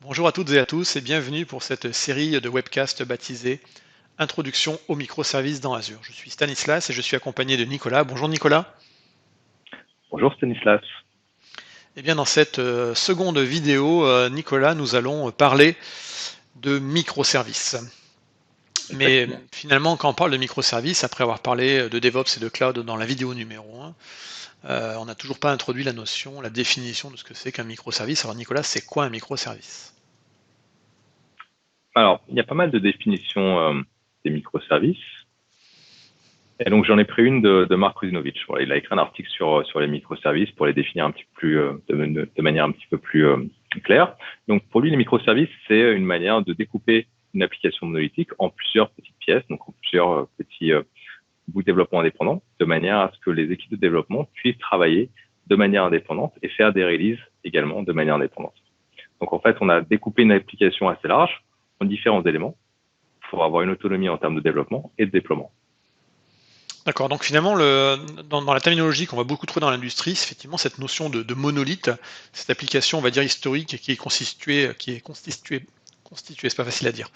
Bonjour à toutes et à tous et bienvenue pour cette série de webcasts baptisée Introduction aux microservices dans Azure. Je suis Stanislas et je suis accompagné de Nicolas. Bonjour Nicolas. Bonjour Stanislas. Et bien dans cette seconde vidéo, Nicolas, nous allons parler de microservices. Mais Exactement. finalement, quand on parle de microservices, après avoir parlé de DevOps et de cloud dans la vidéo numéro 1, on n'a toujours pas introduit la notion, la définition de ce que c'est qu'un microservice. Alors Nicolas, c'est quoi un microservice? Alors, il y a pas mal de définitions des microservices. Et donc, j'en ai pris une de Mark Rusinovich. Voilà, il a écrit un article sur les microservices pour les définir un petit peu plus, de manière un petit peu plus claire. Donc, pour lui, les microservices, c'est une manière de découper une application monolithique en plusieurs petites pièces, donc en plusieurs petits bouts de développement indépendants, de manière à ce que les équipes de développement puissent travailler de manière indépendante et faire des releases également de manière indépendante. Donc, en fait, on a découpé une application assez large en différents éléments pour avoir une autonomie en termes de développement et de déploiement. D'accord, donc finalement, dans la terminologie qu'on va beaucoup trouver dans l'industrie, c'est effectivement cette notion de monolithe, cette application, on va dire historique, qui est constituée, c'est pas facile à dire,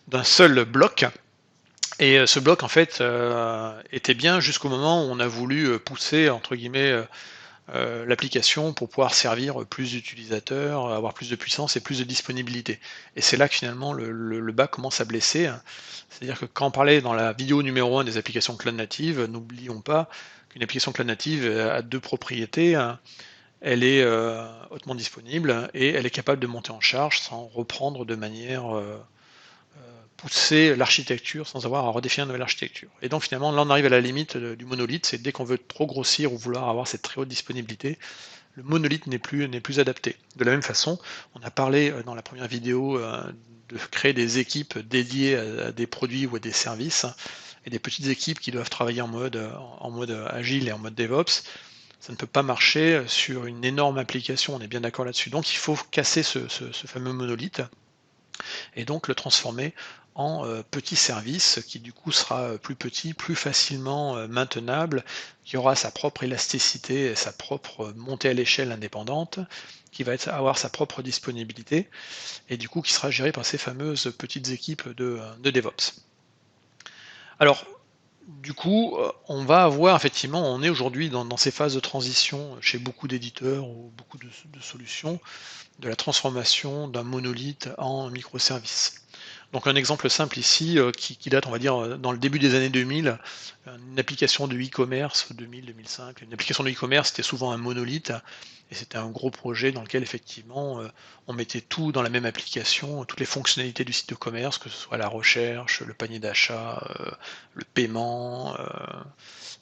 d'un seul bloc. Et ce bloc, en fait, était bien jusqu'au moment où on a voulu pousser, entre guillemets, l'application pour pouvoir servir plus d'utilisateurs, avoir plus de puissance et plus de disponibilité. Et c'est là que finalement le bas commence à blesser, hein. C'est-à-dire que quand on parlait dans la vidéo numéro 1 des applications cloud natives, n'oublions pas qu'une application cloud native a deux propriétés, hein. Elle est hautement disponible et elle est capable de monter en charge sans reprendre de manière pousser l'architecture sans avoir à redéfinir une nouvelle architecture. Et donc finalement, là on arrive à la limite du monolithe, c'est dès qu'on veut trop grossir ou vouloir avoir cette très haute disponibilité, le monolithe n'est plus adapté. De la même façon, on a parlé dans la première vidéo de créer des équipes dédiées à des produits ou à des services, et des petites équipes qui doivent travailler en mode agile et en mode DevOps. Ça ne peut pas marcher sur une énorme application, on est bien d'accord là-dessus. Donc il faut casser ce fameux monolithe et donc le transformer en petit service qui du coup sera plus petit, plus facilement maintenable, qui aura sa propre élasticité et sa propre montée à l'échelle indépendante, qui va avoir sa propre disponibilité, et du coup qui sera géré par ces fameuses petites équipes de DevOps. Alors, du coup, on va avoir effectivement, on est aujourd'hui dans ces phases de transition chez beaucoup d'éditeurs ou beaucoup de solutions, de la transformation d'un monolithe en microservice. Donc un exemple simple ici, qui date, on va dire, dans le début des années 2000, une application de e-commerce, 2000-2005, une application de e-commerce, c'était souvent un monolithe, et c'était un gros projet dans lequel effectivement, on mettait tout dans la même application, toutes les fonctionnalités du site de commerce, que ce soit la recherche, le panier d'achat, le paiement,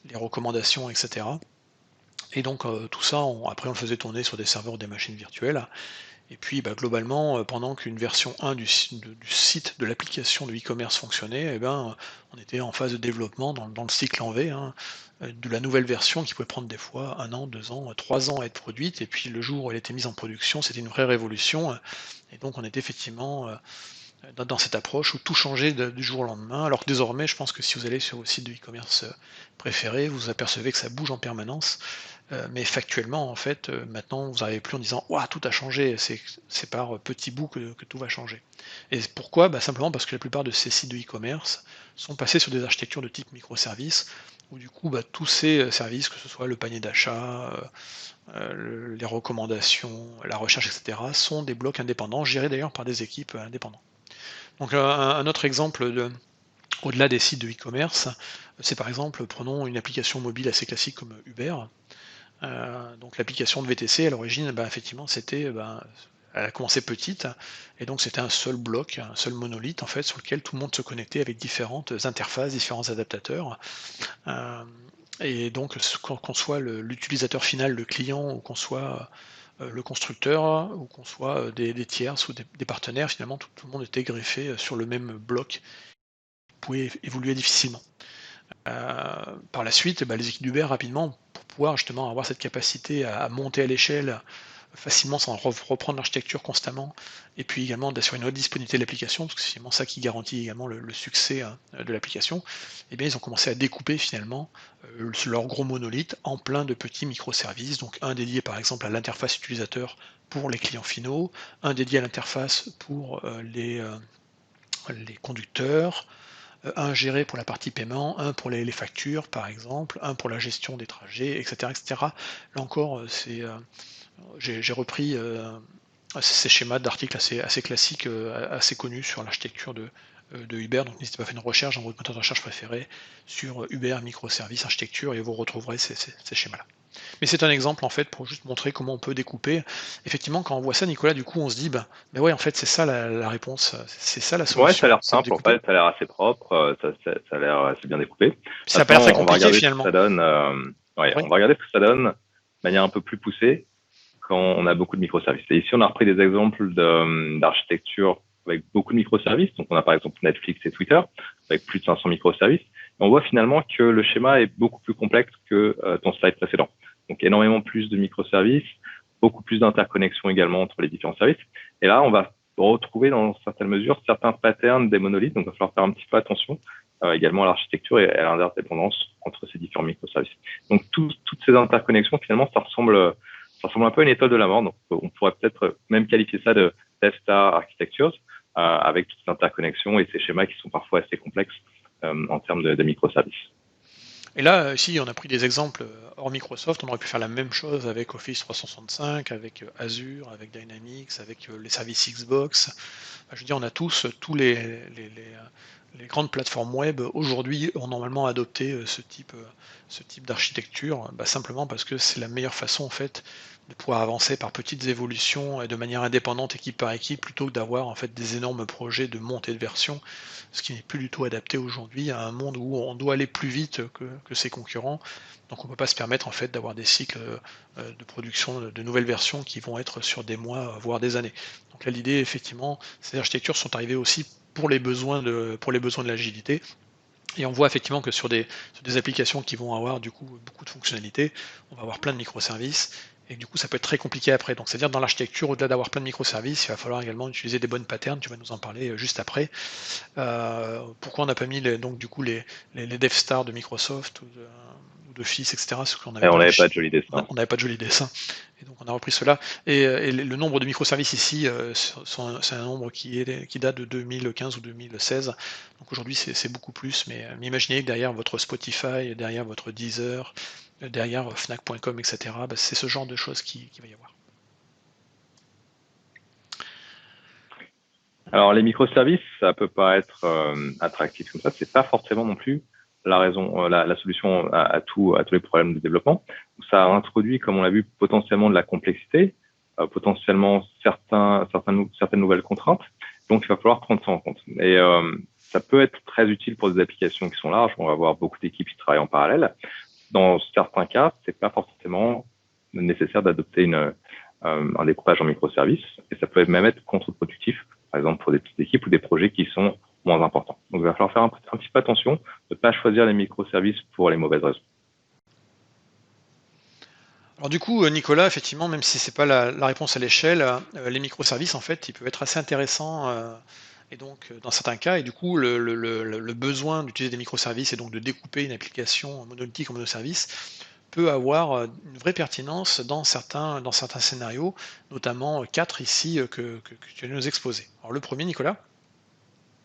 les recommandations, etc. Et donc tout ça, après on le faisait tourner sur des serveurs ou des machines virtuelles. Et puis bah, globalement, pendant qu'une version 1 du site, de l'application de e-commerce fonctionnait, eh ben, on était en phase de développement dans le cycle en V, hein, de la nouvelle version qui pouvait prendre des fois 1 an, 2 ans, 3 ans à être produite, et puis le jour où elle était mise en production, c'était une vraie révolution. Et donc on était effectivement dans cette approche où tout changeait du jour au lendemain, alors que désormais, je pense que si vous allez sur vos sites de e-commerce préférés, vous apercevez que ça bouge en permanence. Mais factuellement, en fait, maintenant, vous n'arrivez plus en disant ouah, tout a changé, c'est par petits bouts que tout va changer. Et pourquoi? Bah, simplement parce que la plupart de ces sites de e-commerce sont passés sur des architectures de type microservices, où du coup, bah, tous ces services, que ce soit le panier d'achat, les recommandations, la recherche, etc., sont des blocs indépendants, gérés d'ailleurs par des équipes indépendantes. Donc un autre exemple au-delà des sites de e-commerce, c'est par exemple, prenons une application mobile assez classique comme Uber. Donc l'application de VTC à l'origine, bah, effectivement, c'était, ben, elle a commencé petite, et donc c'était un seul bloc, un seul monolithe en fait, sur lequel tout le monde se connectait avec différentes interfaces, différents adaptateurs. Euh, et donc qu'on soit l'utilisateur final, le client, ou qu'on soit le constructeur, ou qu'on soit des tierces ou des partenaires, finalement tout le monde était greffé sur le même bloc, pouvait évoluer difficilement. Par la suite, bah, les équipes d'Uber rapidement, pour pouvoir justement avoir cette capacité à monter à l'échelle facilement sans reprendre l'architecture constamment, et puis également d'assurer une haute disponibilité de l'application, parce que c'est finalement ça qui garantit également le succès de l'application. Et bien ils ont commencé à découper finalement leur gros monolithe en plein de petits microservices, donc un dédié par exemple à l'interface utilisateur pour les clients finaux, un dédié à l'interface pour les conducteurs, un géré pour la partie paiement, un pour les factures par exemple, un pour la gestion des trajets, etc. etc. Là encore, j'ai repris ces schémas d'articles assez classiques, assez connus sur l'architecture de Uber, donc n'hésitez pas à faire une recherche dans votre moteur de recherche préféré sur Uber microservices architecture et vous retrouverez ces schémas-là. Mais c'est un exemple en fait pour juste montrer comment on peut découper. Effectivement, quand on voit ça, Nicolas, du coup, on se dit, ben ouais, en fait, c'est ça la réponse, c'est ça la Ouais, ça a solution, l'air c'est de simple, en découper. fait, ça a l'air assez propre, ça a l'air assez bien découpé. Puis ça n'a pas l'air très Maintenant, on va compliqué regarder ce que finalement. ça donne. Ouais, Oui, on va regarder ce que ça donne de manière un peu plus poussée quand on a beaucoup de microservices. Et ici, on a repris des exemples d'architecture avec beaucoup de microservices. Donc, on a par exemple Netflix et Twitter avec plus de 500 microservices. Et on voit finalement que le schéma est beaucoup plus complexe que ton slide précédent. Donc, énormément plus de microservices, beaucoup plus d'interconnexions également entre les différents services. Et là, on va retrouver dans certaines mesures certains patterns des monolithes. Donc, il va falloir faire un petit peu attention également à l'architecture et à l'interdépendance entre ces différents microservices. Donc, toutes ces interconnexions, finalement, ça ressemble un peu à une étoile de la mort. Donc, on pourrait peut-être même qualifier ça de Death Star Architectures, avec toutes ces interconnexions et ces schémas qui sont parfois assez complexes en termes de microservices. et là, ici, on a pris des exemples hors Microsoft, on aurait pu faire la même chose avec Office 365, avec Azure, avec Dynamics, avec les services Xbox. Enfin, je veux dire, on a tous les grandes plateformes web aujourd'hui ont normalement adopté ce type d'architecture, simplement parce que c'est la meilleure façon en fait de pouvoir avancer par petites évolutions et de manière indépendante, équipe par équipe, plutôt que d'avoir en fait des énormes projets de montée de version, ce qui n'est plus du tout adapté aujourd'hui à un monde où on doit aller plus vite que ses concurrents. Donc on ne peut pas se permettre en fait d'avoir des cycles de production de nouvelles versions qui vont être sur des mois, voire des années. Donc là l'idée effectivement, ces architectures sont arrivées aussi pour les besoins de l'agilité. Et on voit effectivement que sur des applications qui vont avoir du coup beaucoup de fonctionnalités, on va avoir plein de microservices, et du coup ça peut être très compliqué après. Donc c'est-à-dire dans l'architecture, au-delà d'avoir plein de microservices, il va falloir également utiliser des bonnes patterns, tu vas nous en parler juste après. Pourquoi on n'a pas mis donc du coup les dev stars de Microsoft ou de FIS, etc. Parce qu'on Et n'avait on pas n'avait pas de joli dessin. on n'avait pas de jolis dessins. Et donc on a repris cela. Et le nombre de microservices ici, c'est un nombre qui date de 2015 ou 2016. Donc aujourd'hui c'est beaucoup plus, mais imaginez que derrière votre Spotify, derrière votre Deezer, derrière Fnac.com, etc., c'est ce genre de choses qui va y avoir. Alors, les microservices, ça peut pas être attractif comme ça. C'est pas forcément non plus la raison, la solution à tous les problèmes de développement. Ça a introduit, comme on l'a vu, potentiellement de la complexité, potentiellement certaines nouvelles contraintes. Donc, il va falloir prendre ça en compte. Et ça peut être très utile pour des applications qui sont larges. On va avoir beaucoup d'équipes qui travaillent en parallèle. Dans certains cas, c'est pas forcément nécessaire d'adopter un découpage en microservices, et ça peut même être contre-productif, par exemple pour des petites équipes ou des projets qui sont moins importants. Donc il va falloir faire un petit peu attention de ne pas choisir les microservices pour les mauvaises raisons. Alors du coup, Nicolas, effectivement, même si c'est pas la réponse à l'échelle, les microservices, en fait, ils peuvent être assez intéressants, et donc dans certains cas, et du coup, le besoin d'utiliser des microservices et donc de découper une application monolithique en monoservice peut avoir une vraie pertinence dans certains scénarios, notamment 4 ici que tu viens de nous exposer. Alors le premier, Nicolas?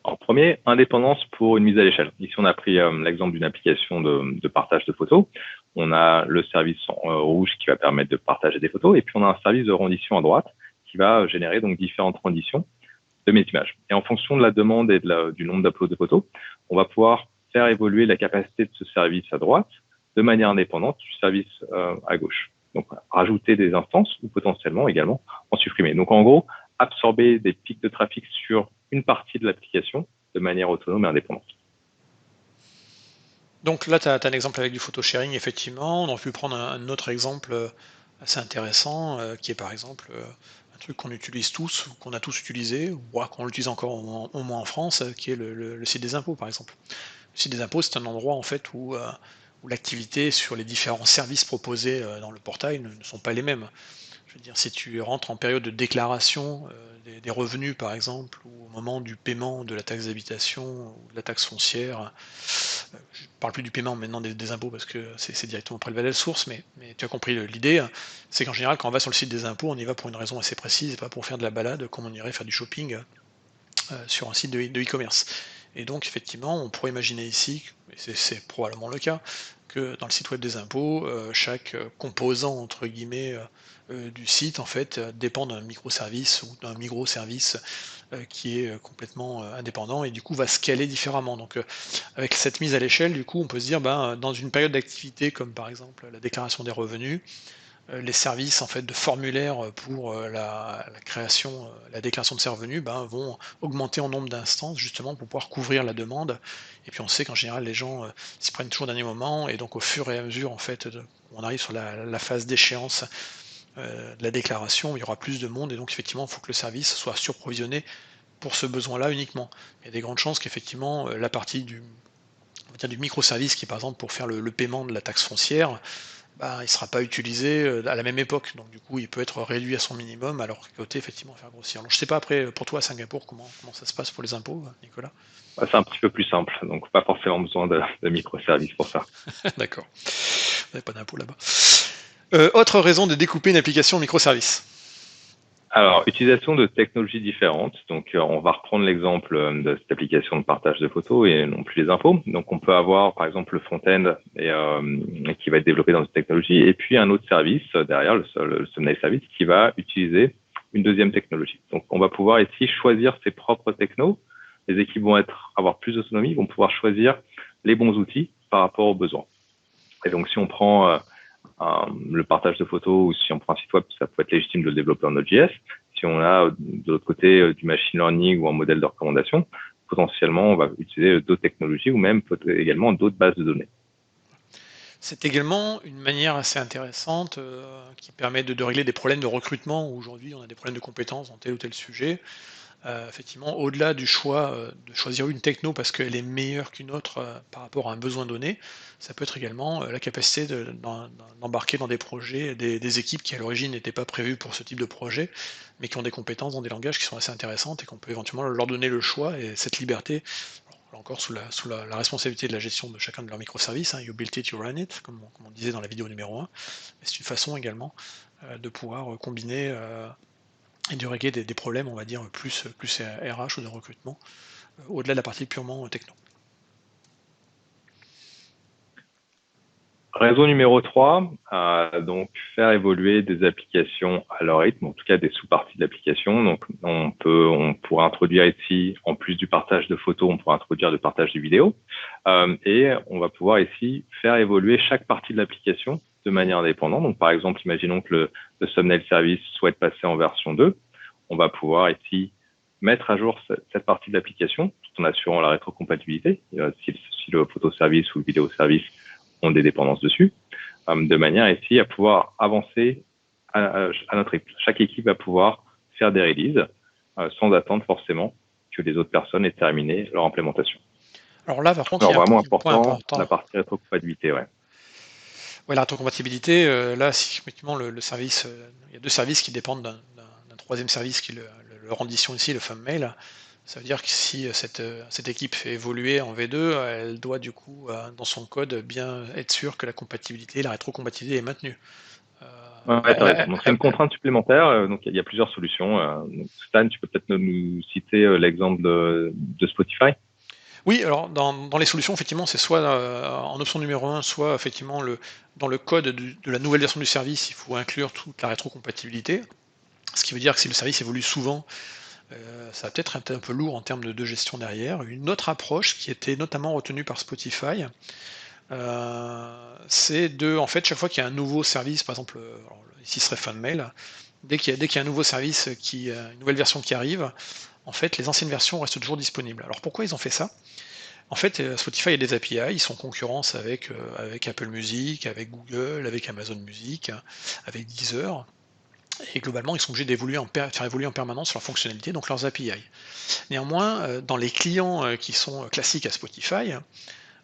En premier, indépendance pour une mise à l'échelle. Ici, on a pris l'exemple d'une application de partage de photos. On a le service rouge qui va permettre de partager des photos, et puis on a un service de rendition à droite qui va générer donc différentes renditions de mes images. Et en fonction de la demande et du nombre d'uploads de photos, on va pouvoir faire évoluer la capacité de ce service à droite de manière indépendante du service à gauche. Donc, rajouter des instances ou potentiellement également en supprimer. Donc, en gros, absorber des pics de trafic sur une partie de l'application de manière autonome et indépendante. Donc là, tu as un exemple avec du photo sharing, effectivement. On aurait pu prendre un autre exemple assez intéressant, qui est par exemple un truc qu'on utilise tous, ou qu'on a tous utilisé, ou qu'on l'utilise encore au moins en France, qui est le site des impôts, par exemple. Le site des impôts, c'est un endroit en fait où l'activité sur les différents services proposés dans le portail ne sont pas les mêmes. Je Je veux dire, si tu rentres en période de déclaration des revenus, par exemple, ou au moment du paiement de la taxe d'habitation ou de la taxe foncière, je ne parle plus du paiement maintenant des impôts parce que c'est directement prélevé à la source, mais tu as compris l'idée, hein. C'est qu'en général, quand on va sur le site des impôts, on y va pour une raison assez précise et pas pour faire de la balade comme on irait faire du shopping sur un site de e-commerce. Et donc, effectivement, on pourrait imaginer ici, et c'est probablement le cas, que dans le site web des impôts, chaque composant entre guillemets du site en fait dépend d'un microservice ou d'un microservice qui est complètement indépendant et du coup va scaler différemment. Donc avec cette mise à l'échelle, du coup, on peut se dire ben, dans une période d'activité comme par exemple la déclaration des revenus, les services en fait de formulaire pour la création, la déclaration de ces revenus ben, vont augmenter en nombre d'instances justement pour pouvoir couvrir la demande. Et puis on sait qu'en général les gens s'y prennent toujours au dernier moment et donc au fur et à mesure en fait on arrive sur la phase d'échéance de la déclaration, il y aura plus de monde et donc effectivement il faut que le service soit surprovisionné pour ce besoin-là uniquement. Il y a des grandes chances qu'effectivement la partie on va dire du microservice qui est par exemple pour faire le paiement de la taxe foncière, bah, il ne sera pas utilisé à la même époque. Donc du coup, il peut être réduit à son minimum, alors qu'à côté, effectivement, faire grossir. Alors, je ne sais pas après, pour toi à Singapour, comment ça se passe pour les impôts, Nicolas? Ouais, c'est un petit peu plus simple, donc pas forcément besoin de microservices pour ça. D'accord. Vous n'avez pas d'impôts là-bas. Autre raison de découper une application microservice. Alors, utilisation de technologies différentes. Donc, on va reprendre l'exemple de cette application de partage de photos et non plus les infos. Donc, on peut avoir, par exemple, le front-end qui va être développé dans cette technologie et puis un autre service derrière, le thumbnail service, qui va utiliser une deuxième technologie. Donc, on va pouvoir ici choisir ses propres technos. Les équipes vont avoir plus d'autonomie, vont pouvoir choisir les bons outils par rapport aux besoins. Et donc, si on prend le partage de photos ou si on prend un site web, ça peut être légitime de le développer en Node.js. Si on a de l'autre côté du machine learning ou un modèle de recommandation, potentiellement on va utiliser d'autres technologies ou même également d'autres bases de données. C'est également une manière assez intéressante qui permet de régler des problèmes de recrutement. Aujourd'hui, on a des problèmes de compétences dans tel ou tel sujet. Effectivement, au-delà du choix de choisir une techno parce qu'elle est meilleure qu'une autre par rapport à un besoin donné, ça peut être également la capacité d'embarquer dans des projets des équipes qui à l'origine n'étaient pas prévues pour ce type de projet, mais qui ont des compétences dans des langages qui sont assez intéressantes et qu'on peut éventuellement leur donner le choix et cette liberté, là encore sous la responsabilité de la gestion de chacun de leurs microservices, hein, you built it, you run it, comme on disait dans la vidéo numéro 1, mais c'est une façon également de pouvoir combiner et de régler des problèmes, on va dire, plus RH ou de recrutement, au-delà de la partie purement techno. Raison numéro 3, donc faire évoluer des applications à leur rythme, en tout cas des sous-parties de l'application. Donc on pourrait introduire ici, en plus du partage de photos, on pourrait introduire le partage de vidéos. Et on va pouvoir ici faire évoluer chaque partie de l'application de manière indépendante. Donc par exemple, imaginons que le thumbnail service souhaite passer en version 2. On va pouvoir ici mettre à jour cette partie de l'application tout en assurant la rétrocompatibilité. Si le photo service ou le vidéo service ont des dépendances dessus, de manière ici à pouvoir avancer à notre rythme. Chaque équipe va pouvoir faire des releases sans attendre forcément que les autres personnes aient terminé leur implémentation. Alors là, par contre, il Alors y a vraiment un point important, important. la partie rétrocompatibilité, ouais. Ouais, la rétrocompatibilité, là, si effectivement le service, il y a deux services qui dépendent d'un troisième service qui est le rendition ici, le FunnMail. Ça veut dire que si cette équipe fait évoluer en V2, elle doit du coup, dans son code, bien être sûre que la compatibilité, la rétrocompatibilité est maintenue. Ouais, t'as raison. Donc c'est une contrainte supplémentaire. Donc il y a plusieurs solutions. Donc, Stan, tu peux peut-être nous citer l'exemple de Spotify. Oui, alors dans les solutions, effectivement, c'est soit en option numéro 1, soit effectivement dans le code de la nouvelle version du service, il faut inclure toute la rétrocompatibilité. Ce qui veut dire que si le service évolue souvent, ça va peut-être être un peu lourd en termes de gestion derrière. Une autre approche qui était notamment retenue par Spotify, c'est en fait, chaque fois qu'il y a un nouveau service, par exemple, alors, ici ce serait FunMail, dès qu'il y a un nouveau service, une nouvelle version qui arrive, en fait, les anciennes versions restent toujours disponibles. Alors pourquoi ils ont fait ça? En fait, Spotify a des API, ils sont en concurrence avec Apple Music, avec Google, avec Amazon Music, avec Deezer, et globalement, ils sont obligés faire évoluer en permanence leurs fonctionnalités, donc leurs API. Néanmoins, dans les clients qui sont classiques à Spotify,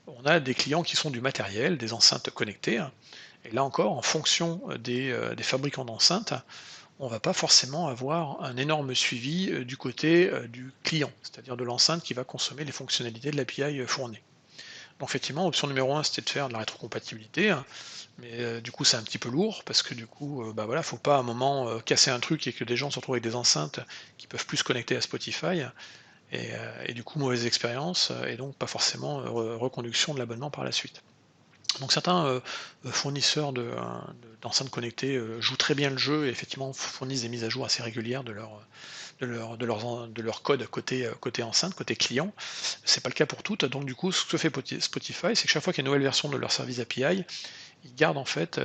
on a des clients qui sont du matériel, des enceintes connectées, et là encore, en fonction des fabricants d'enceintes, on va pas forcément avoir un énorme suivi du côté du client, c'est-à-dire de l'enceinte qui va consommer les fonctionnalités de l'API fournie. Donc effectivement, option numéro un, c'était de faire de la rétrocompatibilité, hein, mais du coup, c'est un petit peu lourd parce que du coup, bah, voilà, faut pas à un moment, casser un truc et que des gens se retrouvent avec des enceintes qui peuvent plus se connecter à Spotify et du coup, mauvaise expérience, et donc pas forcément, reconduction de l'abonnement par la suite. Donc certains, fournisseurs d'enceintes connectées, jouent très bien le jeu et effectivement fournissent des mises à jour assez régulières de leur code côté enceinte, côté client. C'est pas le cas pour toutes, donc du coup, ce que fait Spotify, c'est que chaque fois qu'il y a une nouvelle version de leur service API, ils gardent en fait,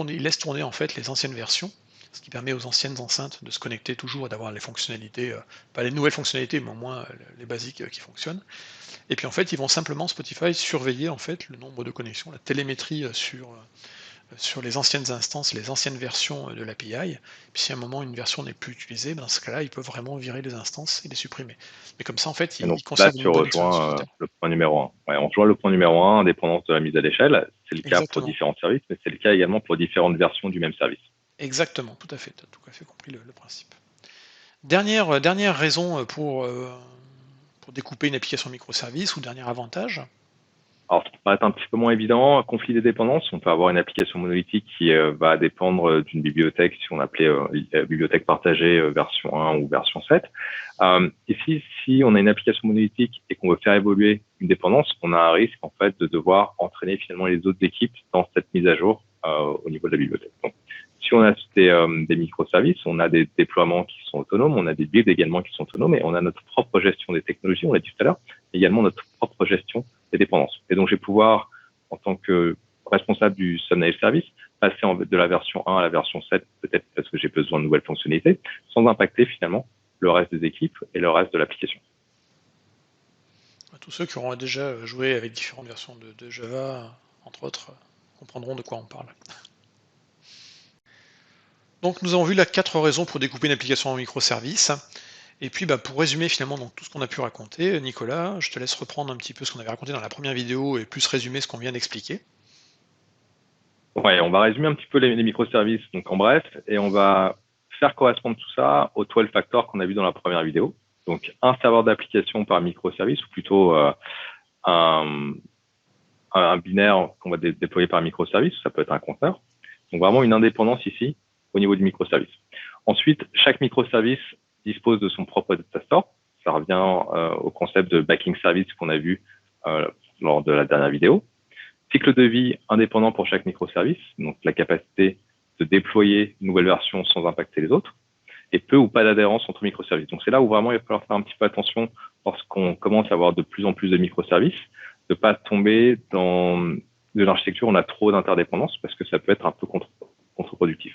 ils laissent tourner en fait les anciennes versions, ce qui permet aux anciennes enceintes de se connecter toujours et d'avoir les fonctionnalités, pas les nouvelles fonctionnalités, mais au moins, les basiques, qui fonctionnent. Et puis en fait, ils vont simplement Spotify surveiller en fait le nombre de connexions, la télémétrie, sur les anciennes instances, les anciennes versions, de l'API. Puis si à un moment une version n'est plus utilisée, ben, dans ce cas-là, ils peuvent vraiment virer les instances et les supprimer. Mais comme ça, en fait, Et ils donc ils là, conservent tu une bonne expérience rejoins utilisateur. le point numéro un. Ouais, on rejoint le point numéro un, indépendance de la mise à l'échelle. C'est le cas pour Exactement, différents services, mais c'est le cas également pour différentes versions du même service. exactement, tout à fait, tu as tout à fait compris le principe. Dernière raison, pour découper une application microservice ou dernier avantage. Alors, ça peut être un petit peu moins évident, conflit des dépendances. On peut avoir une application monolithique qui va dépendre d'une bibliothèque, si on appelait bibliothèque partagée version 1 ou version 7. Ici, si on a une application monolithique et qu'on veut faire évoluer une dépendance, on a un risque en fait de devoir entraîner finalement les autres équipes dans cette mise à jour au niveau de la bibliothèque. Donc, si on a des microservices, on a des déploiements qui sont autonomes, on a des builds également qui sont autonomes, et on a notre propre gestion des technologies, on l'a dit tout à l'heure, également notre propre gestion des dépendances. Et donc, je vais pouvoir, en tant que responsable du Subnail Service, passer de la version 1 à la version 7, peut-être parce que j'ai besoin de nouvelles fonctionnalités, sans impacter finalement le reste des équipes et le reste de l'application. Tous ceux qui auront déjà joué avec différentes versions de Java, entre autres, comprendront de quoi on parle. Donc nous avons vu là 4 raisons pour découper une application en microservices. Et puis bah, pour résumer finalement donc, tout ce qu'on a pu raconter, Nicolas, je te laisse reprendre un petit peu ce qu'on avait raconté dans la première vidéo et plus résumer ce qu'on vient d'expliquer. Ouais, on va résumer un petit peu les microservices, donc en bref, et on va faire correspondre tout ça au 12 factor qu'on a vu dans la première vidéo. Donc un serveur d'application par microservice, ou plutôt un, un binaire qu'on va déployer par microservice, ça peut être un compteur. Donc vraiment une indépendance ici au niveau du microservice. Ensuite, chaque microservice dispose de son propre data store. Ça revient au concept de backing service qu'on a vu lors de la dernière vidéo. Cycle de vie indépendant pour chaque microservice, donc la capacité de déployer une nouvelle version sans impacter les autres, et peu ou pas d'adhérence entre microservices. Donc c'est là où vraiment il va falloir faire un petit peu attention lorsqu'on commence à avoir de plus en plus de microservices, de pas tomber dans de l'architecture où on a trop d'interdépendance parce que ça peut être un peu contre-productif.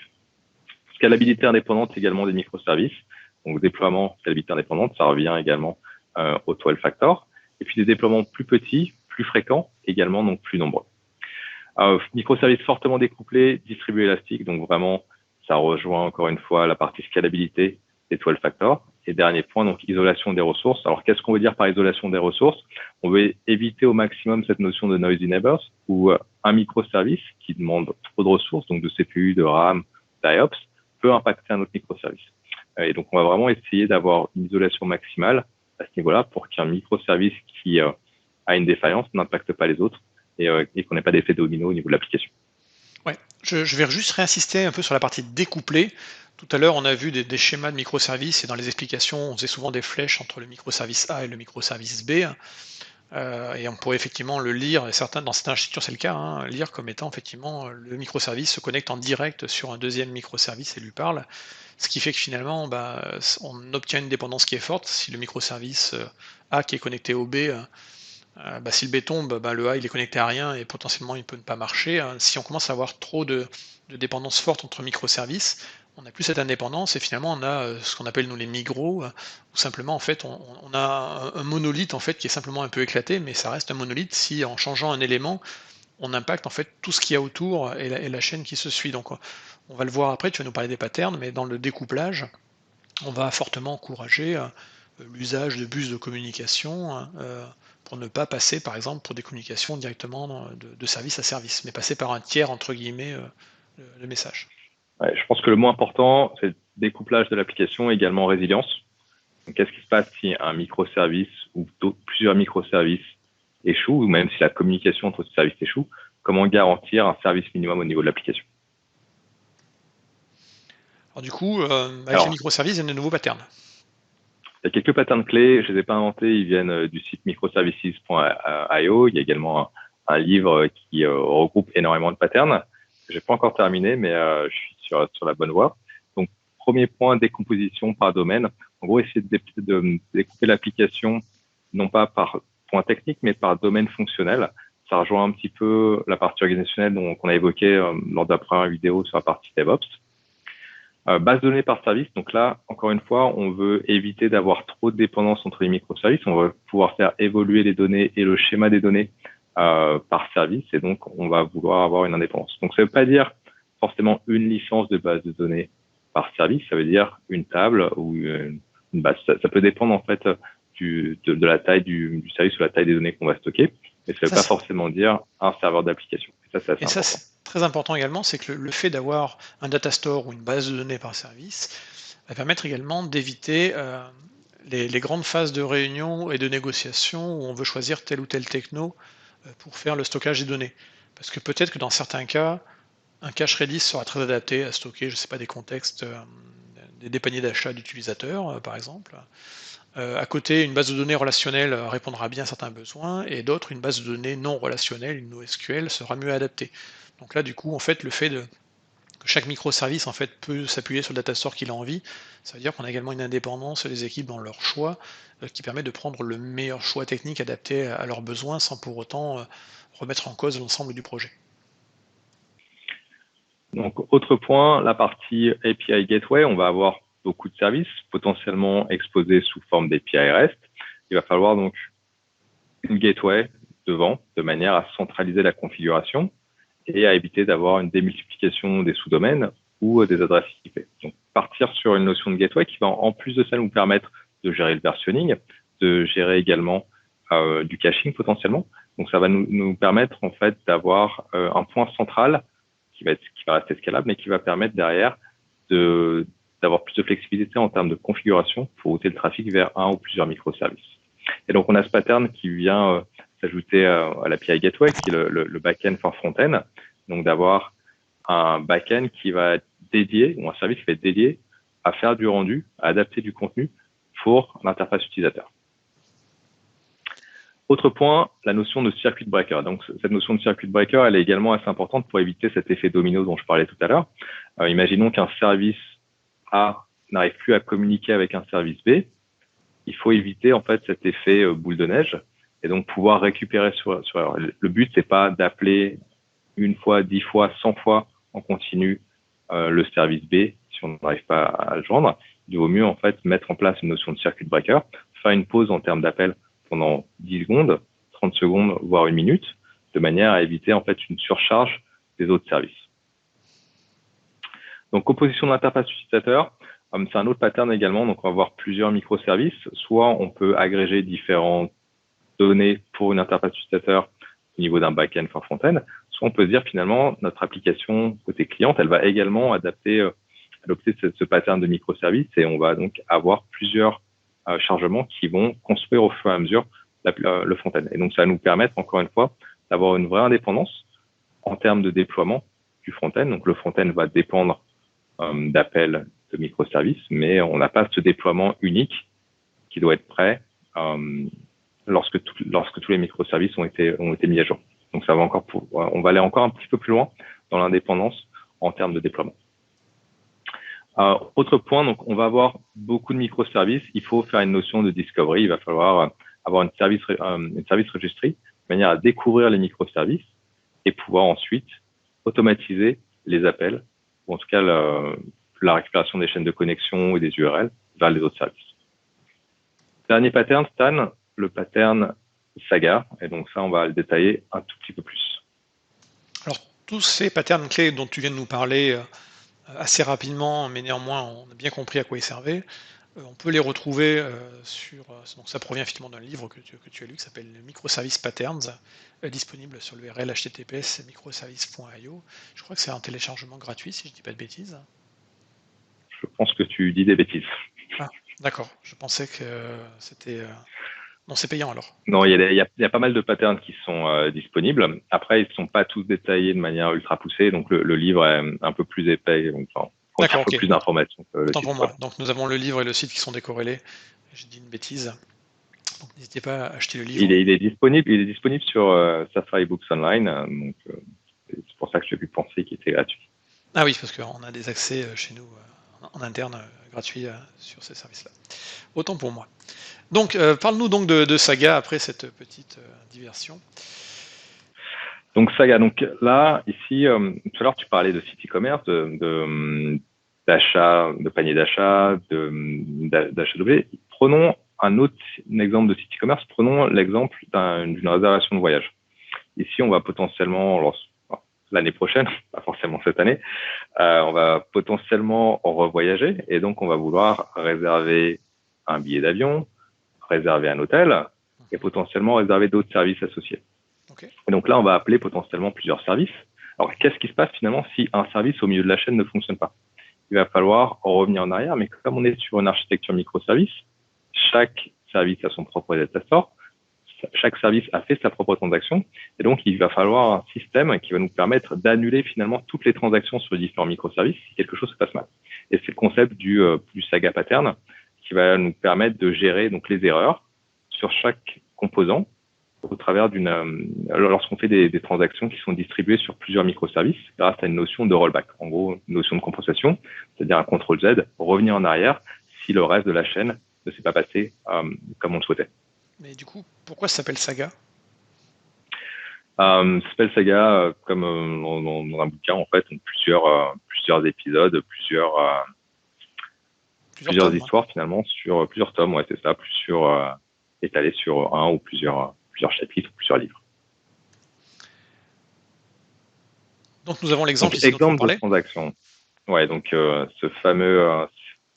Scalabilité indépendante également des microservices, donc déploiement, scalabilité indépendante, ça revient également au 12 factor, et puis des déploiements plus petits, plus fréquents, également donc plus nombreux. Microservices fortement découplés, distribués élastiques, donc vraiment ça rejoint encore une fois la partie scalabilité des 12 factors. Et dernier point, donc isolation des ressources. Alors qu'est-ce qu'on veut dire par isolation des ressources? On veut éviter au maximum cette notion de noisy neighbors, où un microservice qui demande trop de ressources, donc de CPU, de RAM, d'IOPS, peut impacter un autre microservice. Et donc on va vraiment essayer d'avoir une isolation maximale à ce niveau-là pour qu'un microservice qui a une défaillance n'impacte pas les autres et qu'on n'ait pas d'effet domino au niveau de l'application. Ouais, je vais juste réinsister un peu sur la partie découplée. Tout à l'heure, on a vu des schémas de microservices et dans les explications, on faisait souvent des flèches entre le microservice A et le microservice B. Et on pourrait effectivement le lire, et dans certaines architectures c'est le cas, hein, lire comme étant effectivement le microservice se connecte en direct sur un deuxième microservice et lui parle. Ce qui fait que finalement, bah, on obtient une dépendance qui est forte. Si le microservice A qui est connecté au B, bah, si le B tombe, bah, le A il est connecté à rien et potentiellement il peut ne pas marcher, hein. Si on commence à avoir trop de dépendance forte entre microservices, on n'a plus cette indépendance et finalement on a ce qu'on appelle nous les migros, où simplement en fait on a un monolithe en fait qui est simplement un peu éclaté, mais ça reste un monolithe si en changeant un élément, on impacte en fait tout ce qu'il y a autour et la chaîne qui se suit. Donc on va le voir après, tu vas nous parler des patterns, mais dans le découplage, on va fortement encourager l'usage de bus de communication, hein, pour ne pas passer, par exemple, pour des communications directement de service à service, mais passer par un tiers, entre guillemets, le message. Ouais, je pense que le mot important, c'est le découplage de l'application, également résilience. Qu'est-ce qui se passe si un microservice ou plusieurs microservices échouent, ou même si la communication entre ces services échoue? Comment garantir un service minimum au niveau de l'application? Alors du coup, avec les Alors, microservices, il y a de nouveaux patterns. il y a quelques patterns clés, je ne les ai pas inventés, ils viennent du site microservices.io. Il y a également un livre qui regroupe énormément de patterns, que je n'ai pas encore terminé, mais je suis sur la bonne voie. Donc, premier point, décomposition par domaine. En gros, essayer de découper l'application, non pas par point technique, mais par domaine fonctionnel. Ça rejoint un petit peu la partie organisationnelle qu'on a évoquée lors de la première vidéo sur la partie DevOps. Base de données par service. Donc là, encore une fois, on veut éviter d'avoir trop de dépendance entre les microservices. On va pouvoir faire évoluer les données et le schéma des données par service. Et donc, on va vouloir avoir une indépendance. Donc, ça ne veut pas dire forcément une licence de base de données par service. Ça veut dire une table ou une base. Ça peut dépendre en fait de la taille du service ou la taille des données qu'on va stocker. Mais ça ne veut pas forcément dire un serveur d'application. Et ça, c'est assez important. C'est très important également, c'est que le fait d'avoir un data store ou une base de données par service va permettre également d'éviter les grandes phases de réunion et de négociation où on veut choisir tel ou tel techno pour faire le stockage des données. Parce que peut-être que dans certains cas, un cache Redis sera très adapté à stocker, je sais pas, des contextes, des paniers d'achat d'utilisateurs, par exemple. À côté, une base de données relationnelle répondra bien à certains besoins, et d'autres, une base de données non relationnelle, une NoSQL, sera mieux adaptée. Donc là, du coup, en fait, le fait que chaque microservice en fait, peut s'appuyer sur le data store qu'il a envie, ça veut dire qu'on a également une indépendance des équipes dans leur choix, qui permet de prendre le meilleur choix technique adapté à leurs besoins, sans pour autant remettre en cause l'ensemble du projet. Donc, autre point, la partie API Gateway, on va avoir beaucoup de services potentiellement exposés sous forme d'API REST. Il va falloir donc une gateway devant, de manière à centraliser la configuration et à éviter d'avoir une démultiplication des sous-domaines ou des adresses IP. Donc, partir sur une notion de gateway qui va, en plus de ça, nous permettre de gérer le versionning, de gérer également du caching potentiellement. Donc, ça va nous permettre en fait d'avoir un point central qui va rester scalable, mais qui va permettre derrière d'avoir plus de flexibilité en termes de configuration pour router le trafic vers un ou plusieurs microservices. Et donc, on a ce pattern qui vient s'ajouter à l'API Gateway, qui est le backend for front-end. Donc, d'avoir un backend qui va être dédié, ou un service qui va être dédié à faire du rendu, à adapter du contenu pour l'interface utilisateur. Autre point, la notion de circuit breaker. Donc, cette notion de circuit breaker, elle est également assez importante pour éviter cet effet domino dont je parlais tout à l'heure. Imaginons qu'un service A n'arrive plus à communiquer avec un service B. Il faut éviter en fait cet effet boule de neige et donc pouvoir récupérer sur le but, c'est pas d'appeler une fois, 10 fois, 100 fois en continu le service B si on n'arrive pas à le joindre. Il vaut mieux en fait mettre en place une notion de circuit breaker, faire une pause en termes d'appel pendant 10 secondes, 30 secondes, voire une minute, de manière à éviter en fait une surcharge des autres services. Donc, composition de l'interface utilisateur, c'est un autre pattern également. Donc, on va avoir plusieurs microservices. Soit on peut agréger différentes données pour une interface utilisateur au niveau d'un back-end for front-end. Soit on peut se dire finalement, notre application côté client, elle va également adopter ce pattern de microservices et on va donc avoir plusieurs chargements qui vont construire au fur et à mesure le front-end. Et donc, ça va nous permettre, encore une fois, d'avoir une vraie indépendance en termes de déploiement du front-end. Donc, le front-end va dépendre d'appels de microservices, mais on n'a pas ce déploiement unique qui doit être prêt lorsque tous les microservices ont été mis à jour. Donc, ça va on va aller encore un petit peu plus loin dans l'indépendance en termes de déploiement. Autre point, donc on va avoir beaucoup de microservices. Il faut faire une notion de discovery. Il va falloir avoir une service registry de manière à découvrir les microservices et pouvoir ensuite automatiser les appels, ou en tout cas la récupération des chaînes de connexion et des URL vers les autres services. Dernier pattern, Stan, le pattern Saga. Et donc ça, on va le détailler un tout petit peu plus. Alors, tous ces patterns clés dont tu viens de nous parler assez rapidement, mais néanmoins, on a bien compris à quoi ils servaient. On peut les retrouver donc ça provient effectivement d'un livre que tu as lu qui s'appelle Microservice Patterns, disponible sur l'URL https://microservice.io. Je crois que c'est un téléchargement gratuit si je dis pas de bêtises. Je pense que tu dis des bêtises. Ah, d'accord. Je pensais que c'était. Non, c'est payant alors. Non, il y a pas mal de patterns qui sont disponibles. Après, ils ne sont pas tous détaillés de manière ultra poussée, donc le livre est un peu plus épais, donc contient D'accord, un peu ok. plus d'informations que le Autant site pour web. moi. Donc nous avons le livre et le site qui sont décorrélés. J'ai dit une bêtise. Donc n'hésitez pas à acheter le livre. Il est disponible sur Safari Books Online, donc c'est pour ça que j'ai pu penser qu'il était gratuit. Ah oui, parce qu'on a des accès chez nous en interne gratuits sur ces services-là. Autant pour moi. Donc, parle-nous donc de Saga après cette petite diversion. Donc Saga, donc là, ici, tout à l'heure tu parlais de site e-commerce, d'achat, de panier d'achat, d'achat d'objets. Prenons un autre exemple de site e-commerce, prenons l'exemple d'une réservation de voyage. Ici, on va potentiellement, l'année prochaine, pas forcément cette année, on va potentiellement revoyager et donc on va vouloir réserver un billet d'avion, réserver un hôtel et potentiellement réserver d'autres services associés. Okay. Et donc là, on va appeler potentiellement plusieurs services. Alors, qu'est-ce qui se passe finalement si un service au milieu de la chaîne ne fonctionne pas? Il va falloir revenir en arrière, mais comme on est sur une architecture microservice, chaque service a son propre data store, chaque service a fait sa propre transaction, et donc il va falloir un système qui va nous permettre d'annuler finalement toutes les transactions sur les différents microservices si quelque chose se passe mal. Et c'est le concept du Saga Pattern qui va nous permettre de gérer donc les erreurs sur chaque composant au travers lorsqu'on fait des transactions qui sont distribuées sur plusieurs microservices grâce à une notion de rollback. En gros, une notion de compensation, c'est-à-dire un contrôle Z, revenir en arrière si le reste de la chaîne ne s'est pas passé comme on le souhaitait. Mais du coup, pourquoi ça s'appelle Saga? Ça s'appelle Saga comme dans un bouquin, en fait, plusieurs épisodes, plusieurs tomes, histoires finalement sur plusieurs tomes, ouais, c'est ça, étalés sur un ou plusieurs chapitres, plusieurs livres. Donc nous avons l'exemple ici exemple dont on de transaction. Ouais, donc ce fameux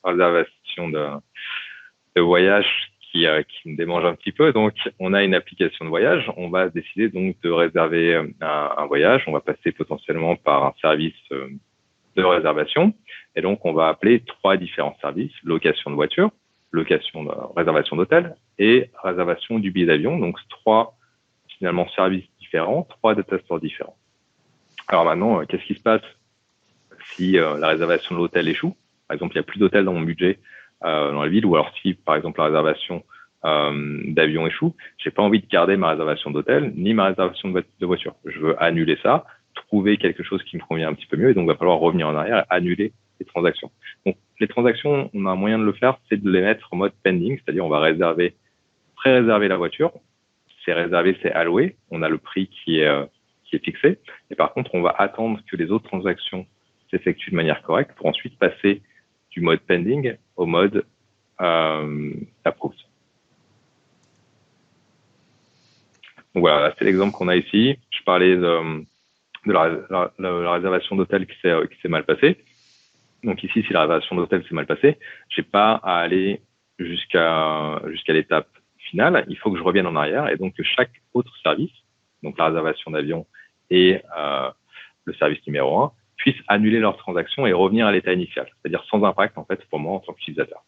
réservation de voyage qui me démange un petit peu. Donc, on a une application de voyage. On va décider donc de réserver un voyage. On va passer potentiellement par un service de réservation. Et donc, on va appeler 3 différents services: location de voiture, réservation d'hôtel et réservation du billet d'avion. Donc, 3 finalement services différents, 3 data stores différents. Alors maintenant, qu'est-ce qui se passe si la réservation de l'hôtel échoue? Par exemple, il n'y a plus d'hôtel dans mon budget dans la ville, ou alors si, par exemple, la réservation d'avion échoue, j'ai pas envie de garder ma réservation d'hôtel ni ma réservation de voiture. Je veux annuler ça, trouver quelque chose qui me convient un petit peu mieux, et donc il va falloir revenir en arrière et annuler les transactions. Donc les transactions, on a un moyen de le faire, c'est de les mettre en mode pending, c'est-à-dire on va pré-réserver la voiture, c'est réservé, c'est alloué, on a le prix qui est fixé, et par contre on va attendre que les autres transactions s'effectuent de manière correcte pour ensuite passer du mode pending au mode approved. Donc voilà, c'est l'exemple qu'on a ici. Je parlais de la réservation d'hôtel qui s'est mal passée. Donc ici, si la réservation d'hôtel s'est mal passée, j'ai pas à aller jusqu'à l'étape finale. Il faut que je revienne en arrière, et donc que chaque autre service, donc la réservation d'avion et le service numéro 1, puissent annuler leur transaction et revenir à l'état initial, c'est-à-dire sans impact en fait pour moi en tant qu'utilisateur.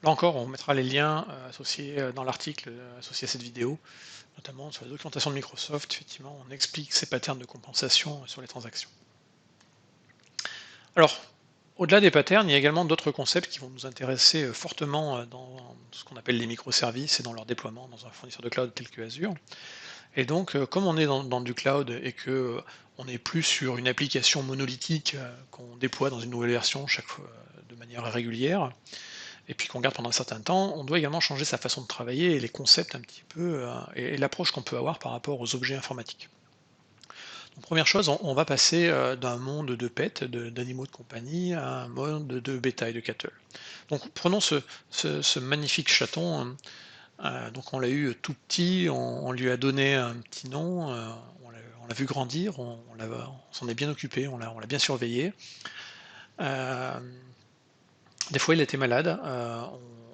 Là encore, on mettra les liens associés dans l'article associé à cette vidéo, notamment sur la documentation de Microsoft. Effectivement, on explique ces patterns de compensation sur les transactions. Alors, au-delà des patterns, il y a également d'autres concepts qui vont nous intéresser fortement dans ce qu'on appelle les microservices et dans leur déploiement dans un fournisseur de cloud tel que Azure. Et donc, comme on est dans du cloud et que on n'est plus sur une application monolithique qu'on déploie dans une nouvelle version chaque fois de manière régulière, et puis qu'on garde pendant un certain temps, on doit également changer sa façon de travailler et les concepts un petit peu, et l'approche qu'on peut avoir par rapport aux objets informatiques. Donc, première chose, on va passer d'un monde de pets, d'animaux de compagnie, à un monde de bétail, de cattle. Donc prenons ce magnifique chaton. Donc on l'a eu tout petit, on lui a donné un petit nom, on l'a vu grandir, on s'en est bien occupé, on l'a bien surveillé. Des fois, il était malade,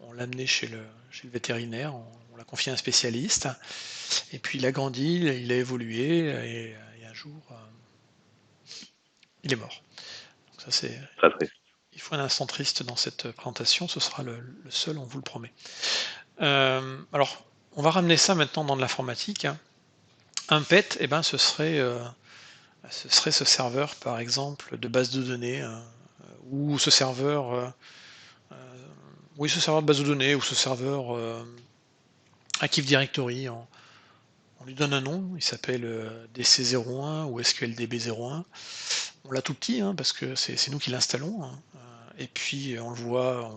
on l'a amené chez le vétérinaire, on l'a confié à un spécialiste et puis il a grandi, il a évolué et un jour, il est mort. Donc ça, c'est Très triste. il faut un instant triste dans cette présentation, ce sera le seul, on vous le promet. Alors, on va ramener ça maintenant dans de l'informatique, hein. Un pet, eh ben, ce serait ce serveur, par exemple, de base de données, ou ce serveur, oui, ce serveur de base de données ou ce serveur, Active Directory. On lui donne un nom, il s'appelle DC01 ou SQLDB01. On l'a tout petit, hein, parce que c'est nous qui l'installons, hein. Et puis on le voit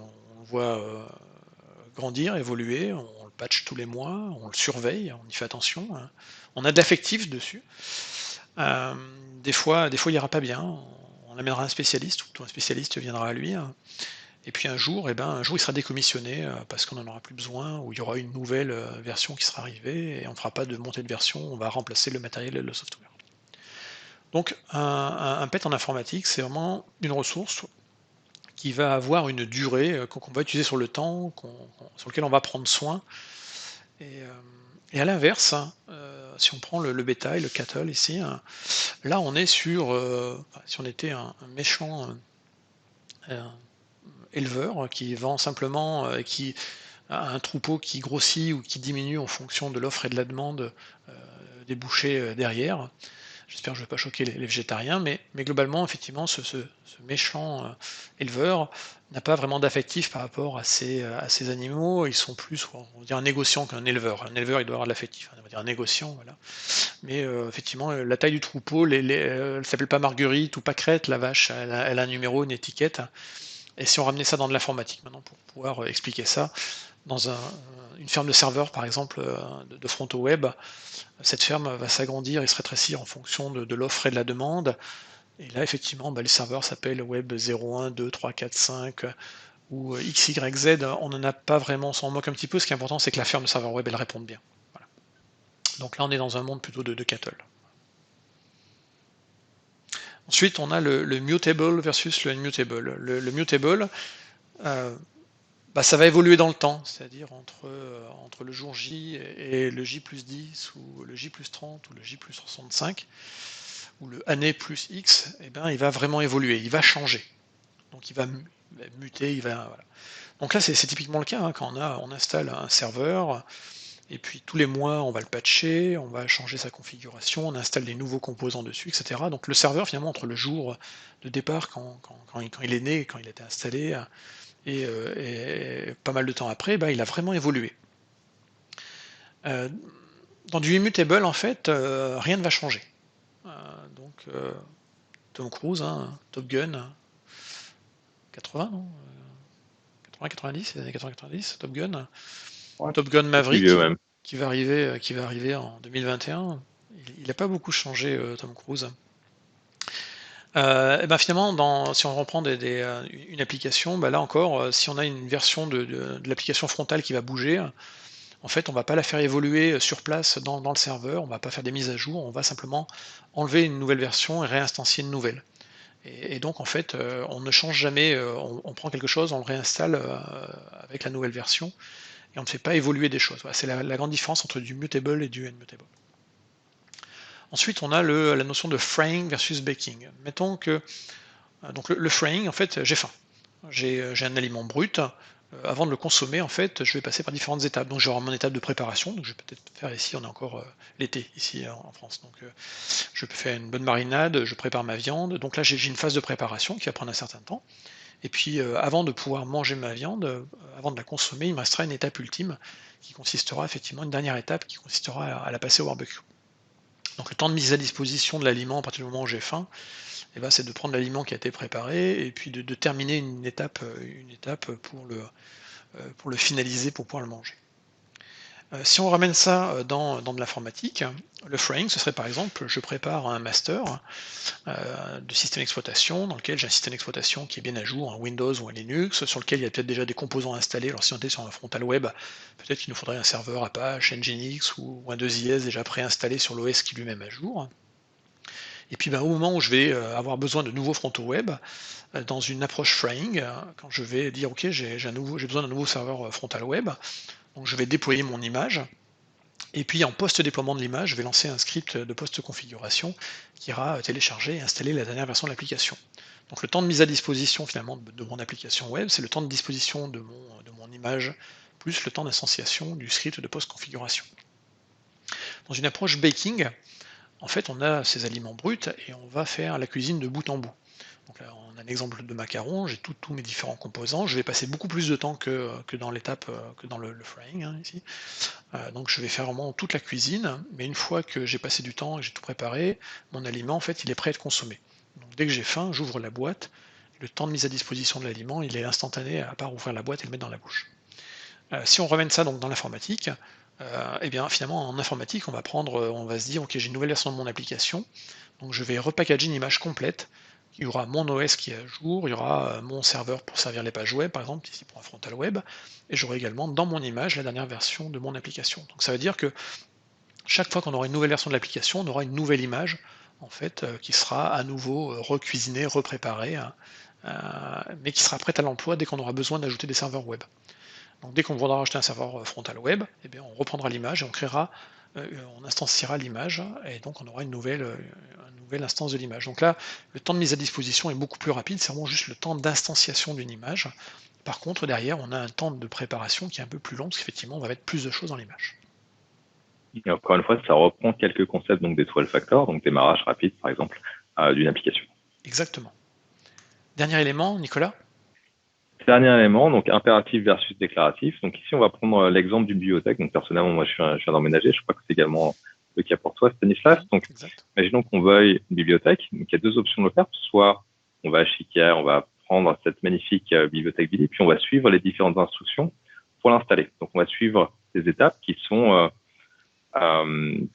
grandir, évoluer, on le patch tous les mois, on le surveille, on y fait attention, hein. On a de l'affectif dessus. Euh, des fois, il ira pas bien. On amènera un spécialiste, ou un spécialiste viendra à lui, hein. Et puis un jour, il sera décommissionné parce qu'on n'en aura plus besoin, ou il y aura une nouvelle version qui sera arrivée, et on ne fera pas de montée de version, on va remplacer le matériel et le software. Donc un PET en informatique, c'est vraiment une ressource qui va avoir une durée qu'on va utiliser sur le temps, sur lequel on va prendre soin. Et, euh, et à l'inverse, hein, si on prend le bétail, le cattle ici, hein, là on est sur, si on était un méchant éleveur qui vend simplement, qui a un troupeau qui grossit ou qui diminue en fonction de l'offre et de la demande des bouchers derrière. J'espère que je ne vais pas choquer les végétariens, mais globalement, effectivement, ce méchant éleveur n'a pas vraiment d'affectif par rapport à ces animaux. Ils sont plus, on va dire, un négociant qu'un éleveur. Un éleveur, il doit avoir de l'affectif. On va dire un négociant, voilà. Mais effectivement, la taille du troupeau, elle ne s'appelle pas Marguerite ou Pâquerette, la vache, elle a un numéro, une étiquette. Et si on ramenait ça dans de l'informatique maintenant pour pouvoir expliquer ça, dans une ferme de serveurs, par exemple, de front au web, cette ferme va s'agrandir et se rétrécir en fonction de l'offre et de la demande. Et là, effectivement, les serveurs s'appellent Web 01, 2, 3, 4, 5 ou X, Y, Z. On n'en a pas vraiment, on s'en moque un petit peu. Ce qui est important, c'est que la ferme de serveurs web, elle réponde bien. Voilà. Donc là, on est dans un monde plutôt de cattle. Ensuite, on a le mutable versus le unmutable. Le mutable, euh, ça va évoluer dans le temps, c'est-à-dire entre le jour J et le J plus 10 ou le J plus 30 ou le J plus 65 ou le année plus X, eh ben, il va vraiment évoluer, il va changer. Donc il va muter, voilà. Donc là, c'est typiquement le cas, hein, quand on installe un serveur, et puis tous les mois, on va le patcher, on va changer sa configuration, on installe des nouveaux composants dessus, etc. Donc le serveur, finalement, entre le jour de départ, quand il est né, quand il a été installé, et pas mal de temps après, il a vraiment évolué. Dans du immutable, en fait, rien ne va changer. Donc Tom Cruise, hein, Top Gun, 80, non 80-90, les années 80-90, Top Gun. Ouais, Top Gun c'est plus vieux Maverick, même. qui va arriver en 2021. Il n'a pas beaucoup changé, Tom Cruise. Et ben finalement, si on reprend une application, là encore, si on a une version de l'application frontale qui va bouger, en fait, on va pas la faire évoluer sur place dans le serveur, on va pas faire des mises à jour, on va simplement enlever une nouvelle version et réinstancier une nouvelle. Et donc, en fait, on ne change jamais, on prend quelque chose, on le réinstalle avec la nouvelle version, et on ne fait pas évoluer des choses. Voilà, c'est la grande différence entre du mutable et du unmutable. Ensuite, on a la notion de fraying versus baking. Mettons que donc le fraying, en fait, j'ai faim. J'ai un aliment brut. Avant de le consommer, en fait, je vais passer par différentes étapes. Donc, j'aurai mon étape de préparation. Donc, je vais peut-être faire ici, on est encore l'été ici en France. Donc, je peux faire une bonne marinade, je prépare ma viande. Donc là, j'ai une phase de préparation qui va prendre un certain temps. Et puis, avant de pouvoir manger ma viande, avant de la consommer, il me restera une étape ultime qui consistera effectivement, une dernière étape qui consistera à la passer au barbecue. Donc, le temps de mise à disposition de l'aliment à partir du moment où j'ai faim, c'est de prendre l'aliment qui a été préparé et puis de terminer une étape pour le finaliser, pour pouvoir le manger. Si on ramène ça dans de l'informatique, le frame, ce serait par exemple, je prépare un master de système d'exploitation dans lequel j'ai un système d'exploitation qui est bien à jour, un Windows ou un Linux, sur lequel il y a peut-être déjà des composants installés. Alors si on était sur un frontal web, peut-être qu'il nous faudrait un serveur Apache, Nginx ou un 2IS déjà préinstallé sur l'OS qui lui-même à jour. Et puis au moment où je vais avoir besoin de nouveaux frontaux web, dans une approche frying, quand je vais dire ok j'ai besoin d'un nouveau serveur frontal web, donc je vais déployer mon image, et puis en post-déploiement de l'image, je vais lancer un script de post-configuration qui ira télécharger et installer la dernière version de l'application. Donc le temps de mise à disposition finalement de mon application web, c'est le temps de disposition de mon image, plus le temps d'instanciation du script de post-configuration. Dans une approche baking, en fait on a ces aliments bruts et on va faire la cuisine de bout en bout. Donc là, on a l'exemple de macarons, j'ai tous mes différents composants, je vais passer beaucoup plus de temps que dans l'étape, que dans le frying, ici. Donc je vais faire vraiment toute la cuisine, mais une fois que j'ai passé du temps et que j'ai tout préparé, mon aliment, en fait, il est prêt à être consommé. Donc dès que j'ai faim, j'ouvre la boîte, le temps de mise à disposition de l'aliment, il est instantané, à part ouvrir la boîte et le mettre dans la bouche. Si on ramène ça donc dans l'informatique, eh bien finalement en informatique, on va se dire, ok, j'ai une nouvelle version de mon application, donc je vais repackager une image complète. Il y aura mon OS qui est à jour, il y aura mon serveur pour servir les pages web, par exemple, ici pour un frontal web, et j'aurai également dans mon image la dernière version de mon application. Donc ça veut dire que chaque fois qu'on aura une nouvelle version de l'application, on aura une nouvelle image, en fait, qui sera à nouveau recuisinée, repréparée, mais qui sera prête à l'emploi dès qu'on aura besoin d'ajouter des serveurs web. Donc dès qu'on voudra rajouter un serveur frontal web, eh bien, on reprendra l'image et on instanciera l'image, et donc on aura une nouvelle instance de l'image. Donc là, le temps de mise à disposition est beaucoup plus rapide, c'est vraiment juste le temps d'instanciation d'une image. Par contre, derrière, on a un temps de préparation qui est un peu plus long, parce qu'effectivement, on va mettre plus de choses dans l'image. Et encore une fois, ça reprend quelques concepts donc des 12 factors, donc démarrage rapide par exemple, d'une application. Exactement. Dernier élément, Nicolas? Dernier élément, donc impératif versus déclaratif. Donc ici, on va prendre l'exemple d'une bibliothèque. Donc personnellement, moi, je viens d'emménager. Je crois que c'est également le cas pour toi, Stanislas. Donc, imaginons qu'on veuille une bibliothèque. Donc, il y a deux options de le faire. Soit on va chez Ikea, on va prendre cette magnifique bibliothèque Billy, puis on va suivre les différentes instructions pour l'installer. Donc, on va suivre des étapes qui sont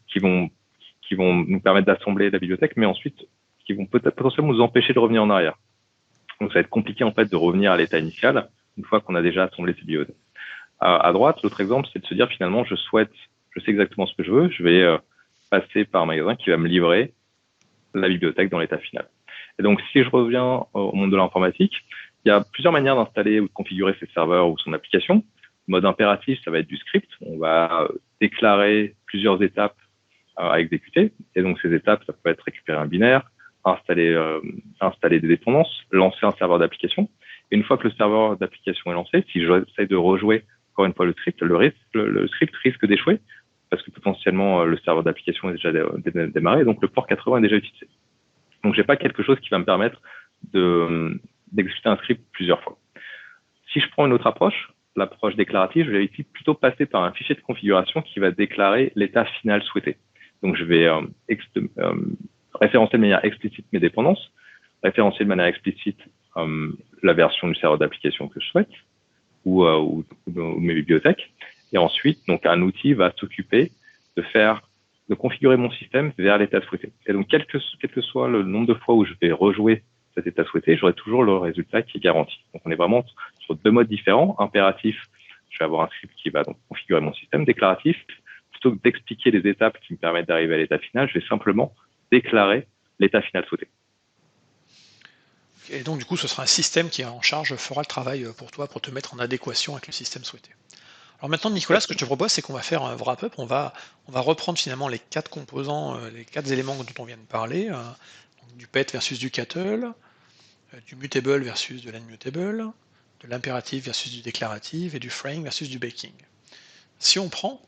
qui vont nous permettre d'assembler la bibliothèque, mais ensuite qui vont potentiellement nous empêcher de revenir en arrière. Donc, ça va être compliqué en fait de revenir à l'état initial une fois qu'on a déjà assemblé ces bibliothèques. À droite, l'autre exemple, c'est de se dire finalement, je sais exactement ce que je veux, je vais passer par un magasin qui va me livrer la bibliothèque dans l'état final. Et donc, si je reviens au monde de l'informatique, il y a plusieurs manières d'installer ou de configurer ses serveurs ou son application. Mode impératif, ça va être du script. On va déclarer plusieurs étapes à exécuter. Et donc, ces étapes, ça peut être récupérer un binaire, installer des dépendances, lancer un serveur d'application. Et une fois que le serveur d'application est lancé, si j'essaie de rejouer encore une fois le script, le script risque d'échouer parce que potentiellement le serveur d'application est déjà démarré, donc le port 80 est déjà utilisé. Donc, j'ai pas quelque chose qui va me permettre d'exécuter un script plusieurs fois. Si je prends une autre approche, l'approche déclarative, je vais ici plutôt passer par un fichier de configuration qui va déclarer l'état final souhaité. Donc, je vais référencer de manière explicite mes dépendances, référencer de manière explicite la version du serveur d'application que je souhaite ou mes bibliothèques. Et ensuite, donc, un outil va s'occuper de configurer mon système vers l'état souhaité. Et donc, quel que soit le nombre de fois où je vais rejouer cet état souhaité, j'aurai toujours le résultat qui est garanti. Donc, on est vraiment sur deux modes différents. Impératif, je vais avoir un script qui va donc configurer mon système. Déclaratif, plutôt que d'expliquer les étapes qui me permettent d'arriver à l'état final, je vais simplement déclarer l'état final souhaité. Et donc, du coup, ce sera un système qui, en charge, fera le travail pour toi, pour te mettre en adéquation avec le système souhaité. Alors maintenant, Nicolas, ce que je te propose, c'est qu'on va faire un wrap-up. On va reprendre finalement les quatre composants, les quatre éléments dont on vient de parler, donc du pet versus du cattle, du mutable versus de l'unmutable, de l'impératif versus du déclaratif, et du frying versus du baking. Si on prend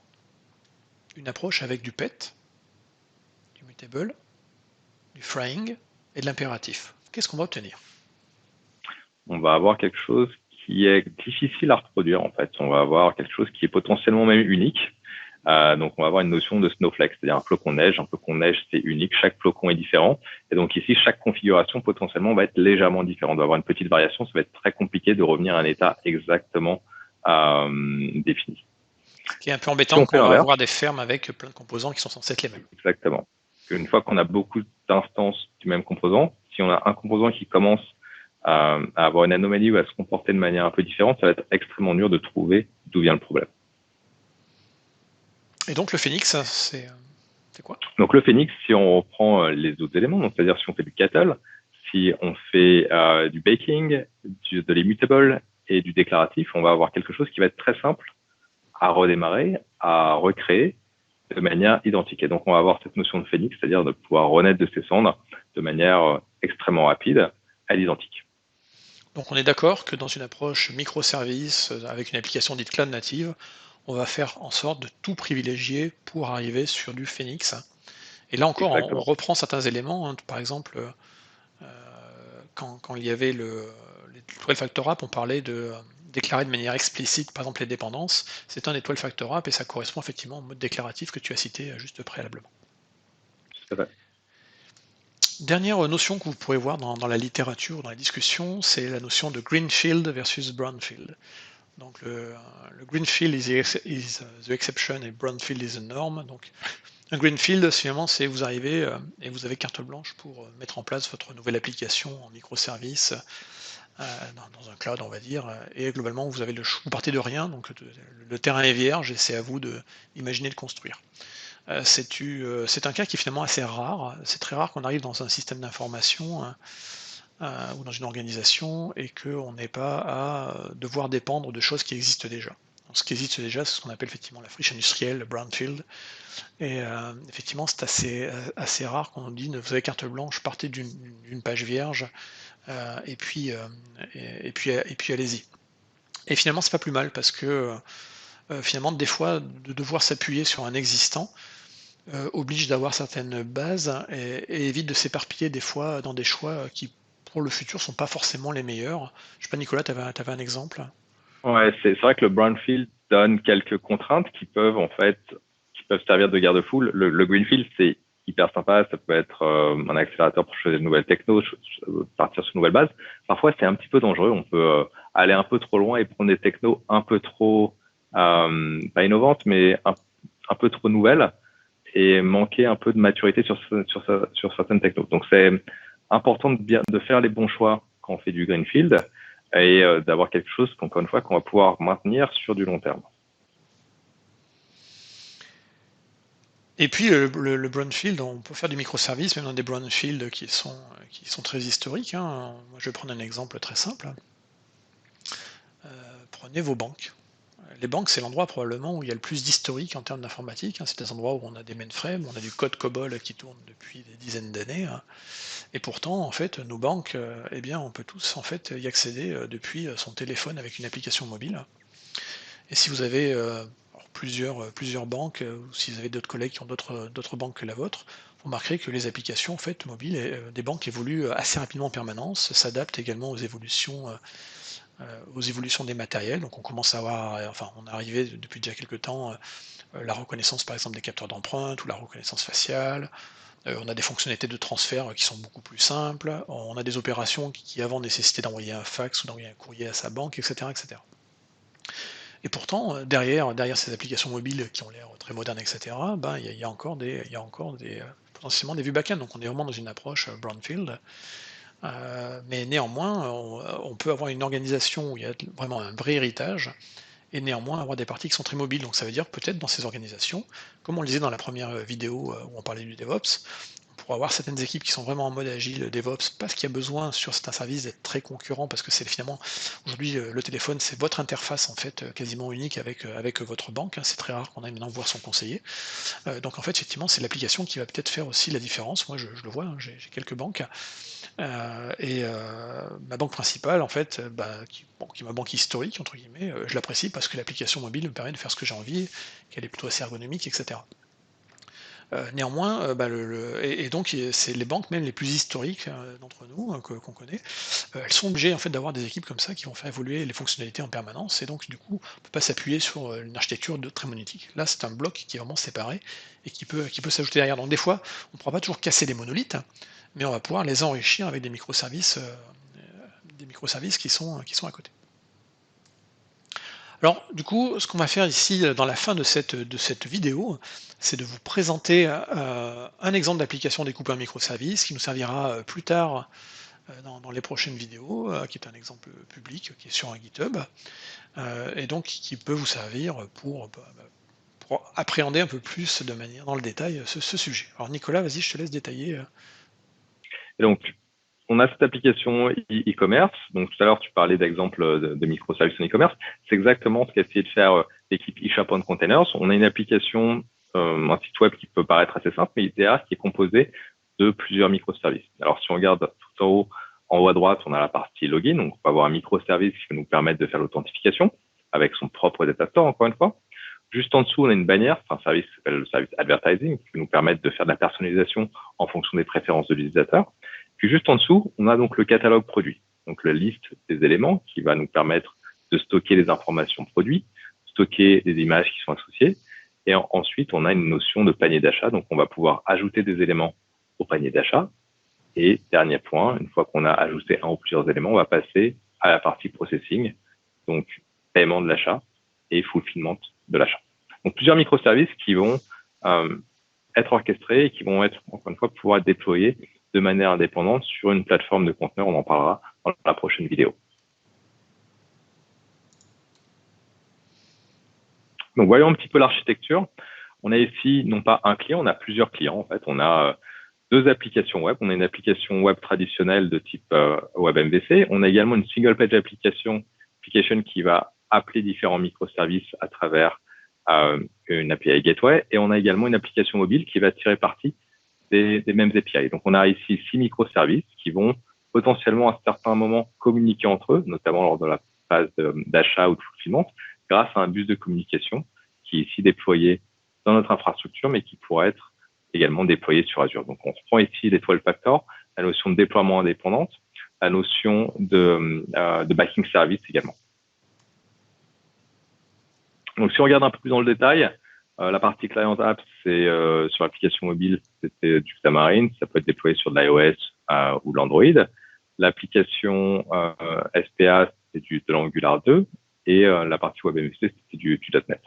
une approche avec du pet, du mutable, du frying et de l'impératif, qu'est-ce qu'on va obtenir? On va avoir quelque chose qui est difficile à reproduire en fait. On va avoir quelque chose qui est potentiellement même unique. Donc on va avoir une notion de snowflake, c'est-à-dire un flocon neige. Un flocon neige, c'est unique, chaque flocon est différent. Et donc ici, chaque configuration potentiellement va être légèrement différente. On va avoir une petite variation, ça va être très compliqué de revenir à un état exactement défini. Ce qui est un peu embêtant quand on va avoir des fermes avec plein de composants qui sont censés être les mêmes. Exactement. Une fois qu'on a beaucoup d'instances du même composant, si on a un composant qui commence à avoir une anomalie ou à se comporter de manière un peu différente, ça va être extrêmement dur de trouver d'où vient le problème. Et donc le Phoenix, c'est C'est quoi? Donc le Phoenix, si on reprend les autres éléments, donc c'est-à-dire si on fait du cattle, si on fait du baking, de l'immutable et du déclaratif, on va avoir quelque chose qui va être très simple à redémarrer, à recréer de manière identique. Et donc on va avoir cette notion de Phoenix, c'est-à-dire de pouvoir renaître de ses cendres de manière extrêmement rapide à l'identique. Donc on est d'accord que dans une approche microservice, avec une application dite cloud native, on va faire en sorte de tout privilégier pour arriver sur du Phoenix. Et là encore, on Exactement. reprend certains éléments, hein. Par exemple, quand il y avait les 12 Factor App, on parlait de déclarer de manière explicite, par exemple, les dépendances. C'est un des 12 Factor App et ça correspond effectivement au mode déclaratif que tu as cité juste préalablement. Tout à fait. Dernière notion que vous pourrez voir dans la littérature, dans la discussion, c'est la notion de greenfield versus brownfield. Donc le greenfield is the exception et brownfield is the norm. Donc un greenfield, finalement, c'est vous arrivez et vous avez carte blanche pour mettre en place votre nouvelle application en microservice dans un cloud, on va dire, et globalement, vous partez de rien, donc le terrain est vierge et c'est à vous d'imaginer de construire. C'est un cas qui est finalement assez rare. C'est très rare qu'on arrive dans un système d'information ou dans une organisation et qu'on n'ait pas à devoir dépendre de choses qui existent déjà. Donc, ce qui existe déjà, c'est ce qu'on appelle effectivement la friche industrielle, le brownfield. Et effectivement, c'est assez rare qu'on dise vous avez carte blanche, partez d'une page vierge et puis allez-y. Et finalement, c'est pas plus mal parce que finalement, des fois, de devoir s'appuyer sur un existant oblige d'avoir certaines bases et évite de s'éparpiller des fois dans des choix qui, pour le futur, sont pas forcément les meilleurs. Je sais pas, Nicolas, tu avais un exemple? Ouais, c'est vrai que le brownfield donne quelques contraintes qui peuvent servir de garde-fou. Le greenfield, c'est hyper sympa. Ça peut être un accélérateur pour choisir de nouvelles technos, partir sur de nouvelles bases. Parfois, c'est un petit peu dangereux. On peut aller un peu trop loin et prendre des technos un peu trop, pas innovantes, mais un peu trop nouvelles et manquer un peu de maturité sur certaines technos. Donc, c'est important de faire les bons choix quand on fait du greenfield et d'avoir quelque chose qu'encore une fois qu'on va pouvoir maintenir sur du long terme. Et puis le brownfield, on peut faire du microservice, même dans des brownfields qui sont très historiques, hein. Moi, je vais prendre un exemple très simple. Prenez vos banques. Les banques, c'est l'endroit probablement où il y a le plus d'historique en termes d'informatique, hein. C'est des endroits où on a des mainframes, on a du code COBOL qui tourne depuis des dizaines d'années, hein. Et pourtant, en fait, nos banques, eh bien, on peut tous en fait y accéder depuis son téléphone avec une application mobile. Et si vous avez plusieurs banques, ou si vous avez d'autres collègues qui ont d'autres banques que la vôtre, vous remarquerez que les applications en fait, mobiles des banques évoluent assez rapidement en permanence, s'adaptent également aux évolutions des matériels. Donc on commence à avoir, enfin on est arrivé depuis déjà quelques temps, la reconnaissance par exemple des capteurs d'empreintes ou la reconnaissance faciale. On a des fonctionnalités de transfert qui sont beaucoup plus simples. On a des opérations qui avant nécessitaient d'envoyer un fax ou d'envoyer un courrier à sa banque, etc. etc. Et pourtant, derrière ces applications mobiles qui ont l'air très modernes, et cetera, ben, il y a encore potentiellement des vues back-end. Donc on est vraiment dans une approche brownfield. Mais néanmoins, on peut avoir une organisation où il y a vraiment un vrai héritage, et néanmoins avoir des parties qui sont très mobiles. Donc ça veut dire peut-être dans ces organisations, comme on le disait dans la première vidéo où on parlait du DevOps, pour avoir certaines équipes qui sont vraiment en mode agile DevOps, parce qu'il y a besoin sur certains services d'être très concurrent, parce que c'est finalement, aujourd'hui, le téléphone, c'est votre interface en fait quasiment unique avec votre banque, hein. C'est très rare qu'on aille maintenant voir son conseiller. Donc en fait, effectivement, c'est l'application qui va peut-être faire aussi la différence. Moi, je le vois, hein, j'ai quelques banques, et ma banque principale, en fait, qui est ma banque historique, entre guillemets, je l'apprécie parce que l'application mobile me permet de faire ce que j'ai envie, qu'elle est plutôt assez ergonomique, etc. Néanmoins, et donc c'est les banques même les plus historiques d'entre nous qu'on connaît, elles sont obligées en fait d'avoir des équipes comme ça qui vont faire évoluer les fonctionnalités en permanence et donc du coup, on peut pas s'appuyer sur une architecture très monétique. Là, c'est un bloc qui est vraiment séparé et qui peut s'ajouter derrière. Donc des fois, on ne pourra pas toujours casser les monolithes, mais on va pouvoir les enrichir avec des microservices qui sont à côté. Alors, du coup, ce qu'on va faire ici, dans la fin de cette vidéo, c'est de vous présenter un exemple d'application découpée en microservices qui nous servira plus tard dans les prochaines vidéos, qui est un exemple public qui est sur un GitHub, et donc qui peut vous servir pour pour appréhender un peu plus de manière dans le détail ce sujet. Alors Nicolas, vas-y, je te laisse détailler. Et donc, on a cette application e-commerce. Donc, tout à l'heure, tu parlais d'exemple de microservices en e-commerce. C'est exactement ce qu'a essayé de faire l'équipe eShop on Containers. On a une application, un site web qui peut paraître assez simple, mais derrière, qui est composé de plusieurs microservices. Alors, si on regarde tout en haut à droite, on a la partie login. Donc, on va avoir un microservice qui va nous permettre de faire l'authentification avec son propre data store, encore une fois. Juste en dessous, on a une bannière, c'est un service qui s'appelle le service advertising, qui va nous permettre de faire de la personnalisation en fonction des préférences de l'utilisateur. Puis juste en dessous, on a donc le catalogue produit, donc la liste des éléments qui va nous permettre de stocker les informations produits, stocker les images qui sont associées. Et ensuite, on a une notion de panier d'achat, donc on va pouvoir ajouter des éléments au panier d'achat. Et dernier point, une fois qu'on a ajouté un ou plusieurs éléments, on va passer à la partie processing, donc paiement de l'achat et fulfillment de l'achat. Donc plusieurs microservices qui vont être orchestrés et qui vont être, encore une fois, pouvoir être déployés de manière indépendante sur une plateforme de conteneurs. On en parlera dans la prochaine vidéo. Donc voyons un petit peu l'architecture. On a ici non pas un client, on a plusieurs clients. En fait, on a deux applications web. On a une application web traditionnelle de type web MVC. On a également une single page application qui va appeler différents microservices à travers une API Gateway. Et on a également une application mobile qui va tirer parti des mêmes API. Donc, on a ici 6 microservices qui vont potentiellement à certains moments communiquer entre eux, notamment lors de la phase d'achat ou de fulfillment, grâce à un bus de communication qui est ici déployé dans notre infrastructure, mais qui pourrait être également déployé sur Azure. Donc, on reprend ici les 12 factors, la notion de déploiement indépendante, la notion de backing service également. Donc, si on regarde un peu plus dans le détail, la partie client app, c'est sur l'application mobile, c'était du Xamarin, ça peut être déployé sur de l'iOS ou de l'Android. L'application SPA, c'est de l'Angular 2 et la partie WebMVC, c'était du .NET.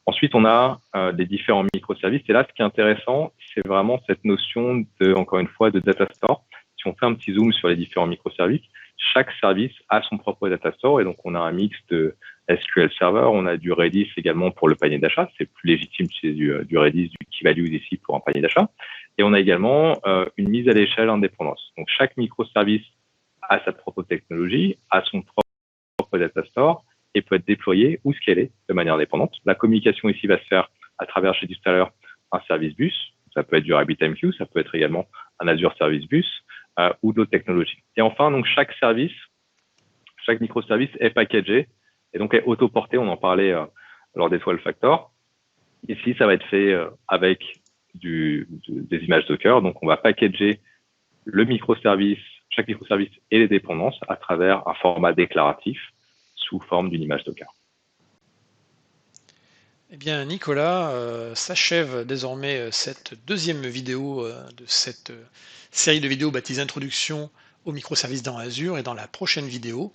Ensuite, on a les différents microservices. Et là, ce qui est intéressant, c'est vraiment cette notion de, encore une fois, de data store. Si on fait un petit zoom sur les différents microservices, chaque service a son propre data store. Et donc, on a un mix de SQL Server. On a du Redis également pour le panier d'achat. C'est plus légitime c'est du Redis, du key value ici pour un panier d'achat. Et on a également une mise à l'échelle indépendante. Donc, chaque microservice a sa propre technologie, a son propre data store et peut être déployé ou scalé de manière indépendante. La communication ici va se faire à travers, j'ai dit tout à l'heure, un service bus. Ça peut être du RabbitMQ, ça peut être également un Azure Service Bus ou d'autres technologies. Et enfin, donc chaque microservice est packagé et donc est auto-porté. On en parlait lors des 12 factors. Ici, ça va être fait avec des images Docker. Donc, on va packager le microservice, chaque microservice et les dépendances à travers un format déclaratif sous forme d'une image Docker. Eh bien, Nicolas, s'achève désormais cette deuxième vidéo de cette série de vidéos baptisée Introduction aux microservices dans Azure. Et dans la prochaine vidéo,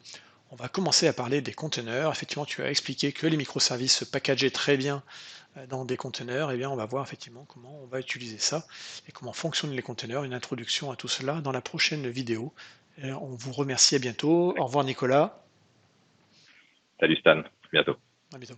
on va commencer à parler des conteneurs. Effectivement, tu as expliqué que les microservices se packageaient très bien dans des conteneurs. Eh bien, on va voir effectivement comment on va utiliser ça et comment fonctionnent les conteneurs. Une introduction à tout cela dans la prochaine vidéo. Et on vous remercie, à bientôt. Au revoir, Nicolas. Salut Stan, à bientôt. À bientôt.